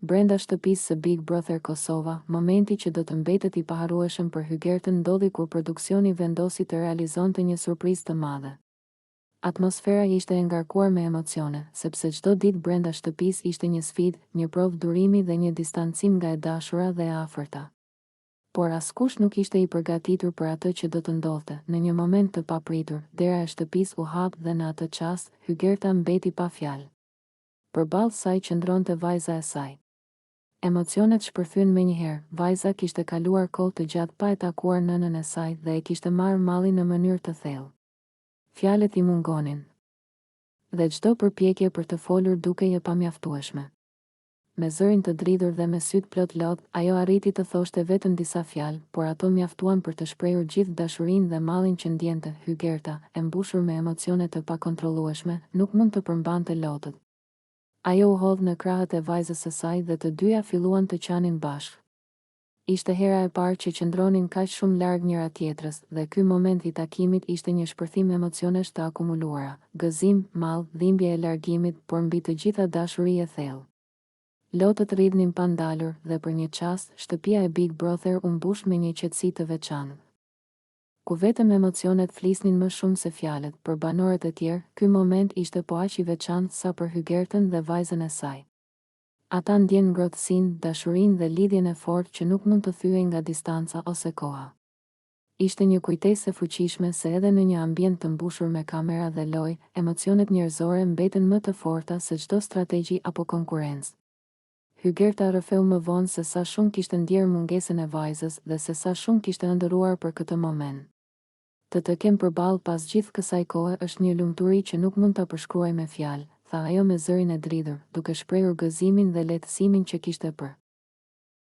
Brenda shtëpisë së Big Brother Kosova, momenti që do të mbetet i paharrueshëm për Hygertën ndodhi kur produksioni vendosi të realizonte një surprizë të madhe. Atmosfera ishte e ngarkuar me emocione, sepse çdo ditë brenda shtëpisë ishte një sfidë, një provë durimi dhe një distancim nga e dashura dhe e afërta. Por askush nuk ishte i përgatitur për atë që do të ndodhte. Në një moment të papritur, dera e shtëpisë u hap dhe në atë çast, Hygerta mbeti pa fjalë. Përballë saj qëndronte vajza e saj. Emocionet shpërthyen menjëherë. Vajza kishte kaluar kohë të gjatë pa e takuar nënën e saj dhe e kishte marrë mallin në mënyrë të thellë. Fjalët i mungonin. Dhe çdo përpjekje për të folur dukej e pamjaftueshme. Me zërin të dridhur dhe me sytë plot lot, ajo arriti të thoshte vetëm disa fjalë, por ato mjaftuan për të shprehur gjithë dashurinë dhe mallin që ndjente. Hygerta, e mbushur me emocione të pakontrollueshme, nuk mund të përmbante lotët. Ajo u hodh në krahët e vajzës së saj dhe të dyja filluan të qanin bashkë. Ishte hera e parë që qëndronin kaq shumë larg njëra tjetrës, dhe ky moment i takimit ishte një shpërthim emocionesh të akumuluara, gëzim, mall, dhimbje e largimit, por mbi të gjitha dashuri e thellë. Lotët rridhnin pa ndalur dhe për një çast, shtëpia e Big Brother u mbush me një qetësi të veçantë. Ku vetëm emocionet flisnin më shumë se fjalët, për banorët e tjerë, ky moment ishte po aq i veçantë sa për Hygertën dhe vajzën e saj. Ata ndjen ngrohtësinë, dashurinë dhe lidhjen e fortë që nuk mund të thyej nga distanca ose koha. Ishte një kujtesë e fuqishme se edhe në një ambient të mbushur me kamera dhe lojë, emocionet njerëzore mbeten më të forta se çdo strategji apo konkurrencë. Hygerta rrëfeu më vonë se sa shumë kishte ndjerë mungesën e vajzës dhe se sa shumë kishte ëndërruar për këtë moment. Të kem përballë pas gjithë kësaj kohe është një lumturi që nuk mund ta përshkruaj me fjalë, tha ajo me zërin e dridhur, duke shprehur gëzimin dhe lehtësimin që kishte për